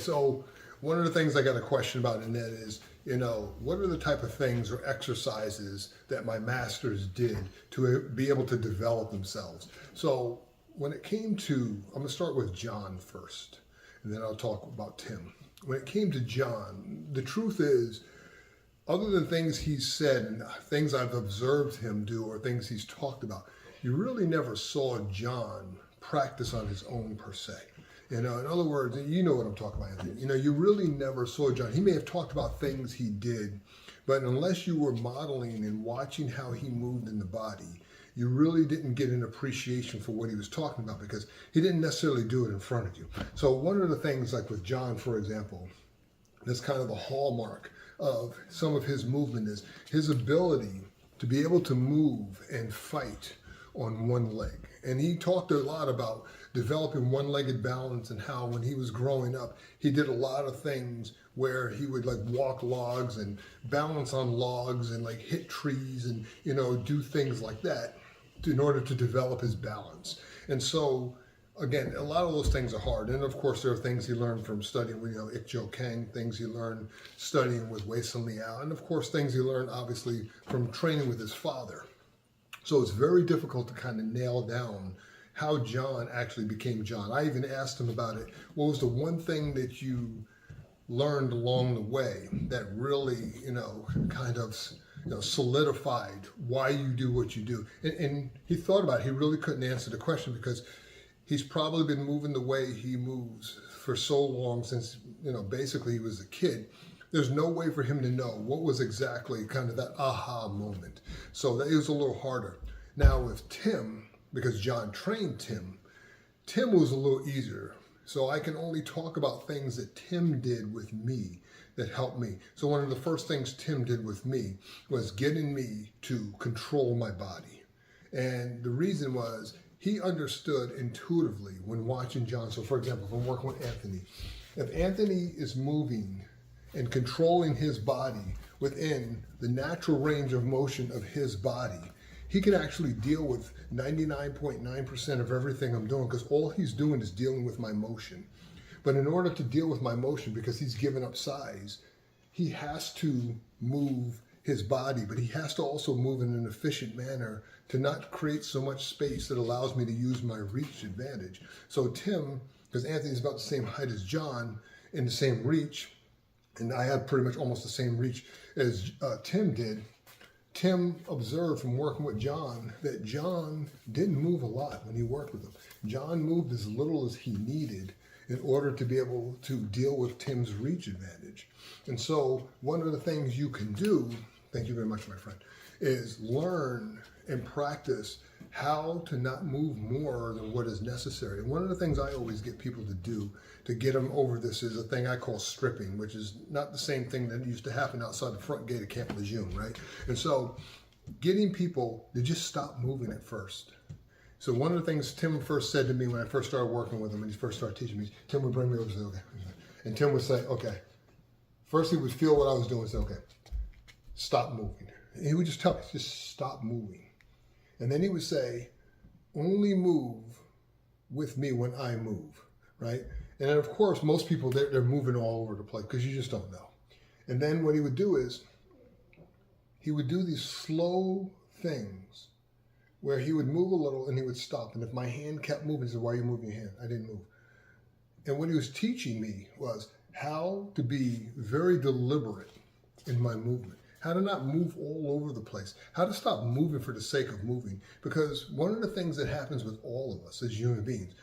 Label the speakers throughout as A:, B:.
A: so one of the things I got a question about in that is, what are the type of things or exercises that my masters did to be able to develop themselves? So when it came to, I'm going to start with John first, and then I'll talk about Tim. When it came to John, the truth is, other than things he's said and things I've observed him do or things he's talked about, you really never saw John practice on his own per se. In other words, you know what I'm talking about, Anthony. You really never saw John. He may have talked about things he did, but unless you were modeling and watching how he moved in the body, you really didn't get an appreciation for what he was talking about because he didn't necessarily do it in front of you. So one of the things, like with John, for example, that's kind of the hallmark of some of his movement is his ability to be able to move and fight on one leg. And he talked a lot about developing one-legged balance and how when he was growing up, he did a lot of things where he would like walk logs and balance on logs and like hit trees and, do things like that in order to develop his balance. And so, again, a lot of those things are hard. And of course, there are things he learned from studying with, Ik Jo Kang, things he learned studying with Wei Sun Liao, and of course, things he learned obviously from training with his father. So it's very difficult to kind of nail down how John actually became John. I even asked him about it. What was the one thing that you learned along the way that really, kind of, solidified why you do what you do? And he thought about it. He really couldn't answer the question because he's probably been moving the way he moves for so long since, basically he was a kid. There's no way for him to know what was exactly kind of that aha moment. So that is a little harder. Now with Tim, because John trained Tim was a little easier. So I can only talk about things that Tim did with me that helped me. So one of the first things Tim did with me was getting me to control my body. And the reason was he understood intuitively when watching John. So for example, if I'm working with Anthony, if Anthony is moving and controlling his body within the natural range of motion of his body, he can actually deal with 99.9% of everything I'm doing because all he's doing is dealing with my motion. But in order to deal with my motion, because he's given up size, he has to move his body, but he has to also move in an efficient manner to not create so much space that allows me to use my reach advantage. So Tim, because Anthony's about the same height as John in the same reach, and I had pretty much almost the same reach as Tim did, Tim observed from working with John that John didn't move a lot when he worked with him. John moved as little as he needed in order to be able to deal with Tim's reach advantage. And so one of the things you can do, thank you very much, my friend, is learn and practice how to not move more than what is necessary. And one of the things I always get people to do to get them over this is a thing I call stripping, which is not the same thing that used to happen outside the front gate of Camp Lejeune, right? And so getting people to just stop moving at first. So one of the things Tim first said to me when I first started working with him and he first started teaching me, Tim would bring me over and say, okay. And Tim would say, okay. First he would feel what I was doing and say, okay, stop moving. And he would just tell me, just stop moving. And then he would say, only move with me when I move, right? And then of course, most people, they're moving all over the place because you just don't know. And then what he would do is, he would do these slow things where he would move a little and he would stop. And if my hand kept moving, he said, why are you moving your hand? I didn't move. And what he was teaching me was how to be very deliberate in my movement. How to not move all over the place. How to stop moving for the sake of moving. Because one of the things that happens with all of us as human beings,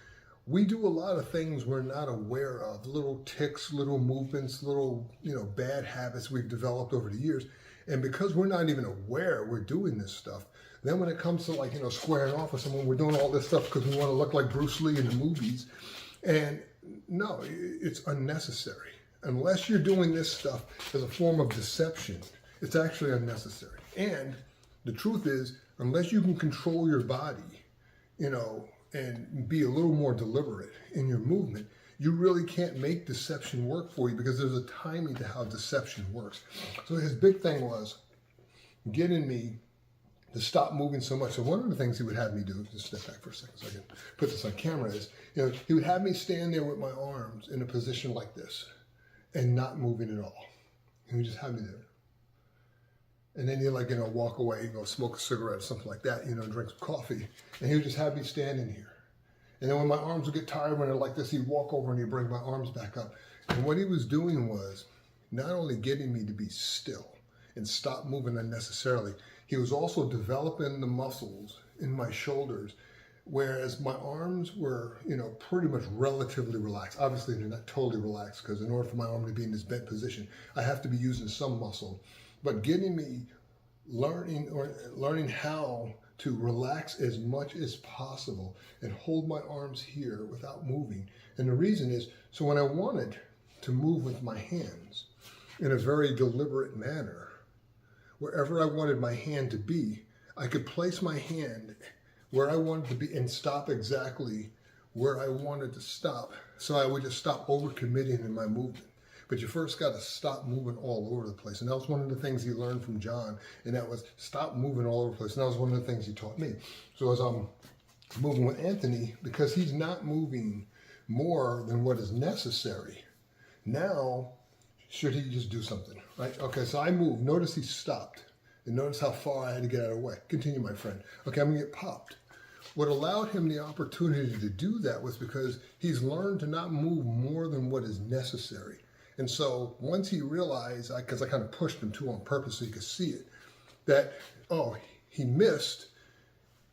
A: we do a lot of things we're not aware of. Little tics, little movements, little bad habits we've developed over the years. And because we're not even aware we're doing this stuff, then when it comes to squaring off with someone, we're doing all this stuff because we want to look like Bruce Lee in the movies. And no, it's unnecessary. Unless you're doing this stuff as a form of deception, it's actually unnecessary. And the truth is, unless you can control your body, and be a little more deliberate in your movement, you really can't make deception work for you because there's a timing to how deception works. So his big thing was getting me to stop moving so much. So one of the things he would have me do, just step back for a second so I can put this on camera, is, he would have me stand there with my arms in a position like this and not moving at all. He would just have me there. And then he'd walk away, go smoke a cigarette or something like that, drink some coffee. And he would just have me standing here. And then when my arms would get tired, when they're like this, he'd walk over and he'd bring my arms back up. And what he was doing was not only getting me to be still and stop moving unnecessarily, he was also developing the muscles in my shoulders, whereas my arms were, pretty much relatively relaxed. Obviously, they're not totally relaxed, because in order for my arm to be in this bent position, I have to be using some muscle. But getting me learning how to relax as much as possible and hold my arms here without moving. And the reason is, so when I wanted to move with my hands in a very deliberate manner, wherever I wanted my hand to be, I could place my hand where I wanted to be and stop exactly where I wanted to stop. So I would just stop overcommitting in my movement. But you first got to stop moving all over the place. And that was one of the things he learned from John. And that was stop moving all over the place. And that was one of the things he taught me. So as I'm moving with Anthony, because he's not moving more than what is necessary, now, should he just do something, right? Okay, so I move. Notice he stopped. And notice how far I had to get out of the way. Continue, my friend. Okay, I'm going to get popped. What allowed him the opportunity to do that was because he's learned to not move more than what is necessary. And so once he realized, because I kind of pushed him too on purpose so he could see it, that, he missed.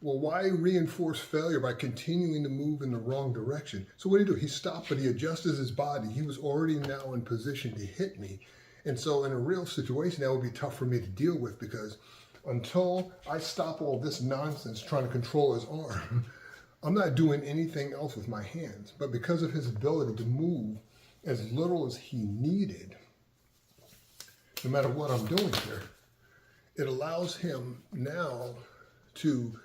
A: Well, why reinforce failure by continuing to move in the wrong direction? So what did he do? He stopped, but he adjusted his body. He was already now in position to hit me. And so in a real situation, that would be tough for me to deal with, because until I stop all this nonsense trying to control his arm, I'm not doing anything else with my hands. But because of his ability to move as little as he needed, no matter what I'm doing here, it allows him now to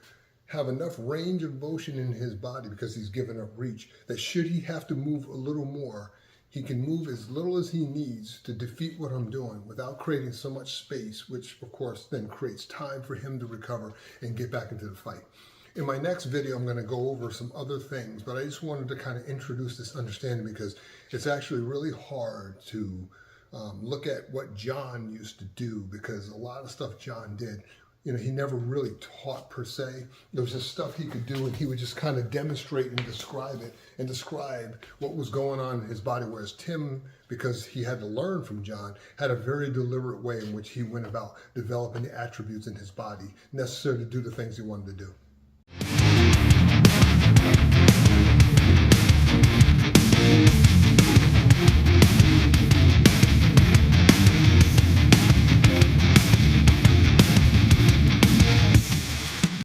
A: have enough range of motion in his body, because he's given up reach, that should he have to move a little more, he can move as little as he needs to defeat what I'm doing without creating so much space, which of course then creates time for him to recover and get back into the fight. In my next video, I'm going to go over some other things, but I just wanted to kind of introduce this understanding, because it's actually really hard to look at what John used to do, because a lot of stuff John did, he never really taught per se. There was just stuff he could do, and he would just kind of demonstrate and describe it and describe what was going on in his body. Whereas Tim, because he had to learn from John, had a very deliberate way in which he went about developing the attributes in his body necessary to do the things he wanted to do.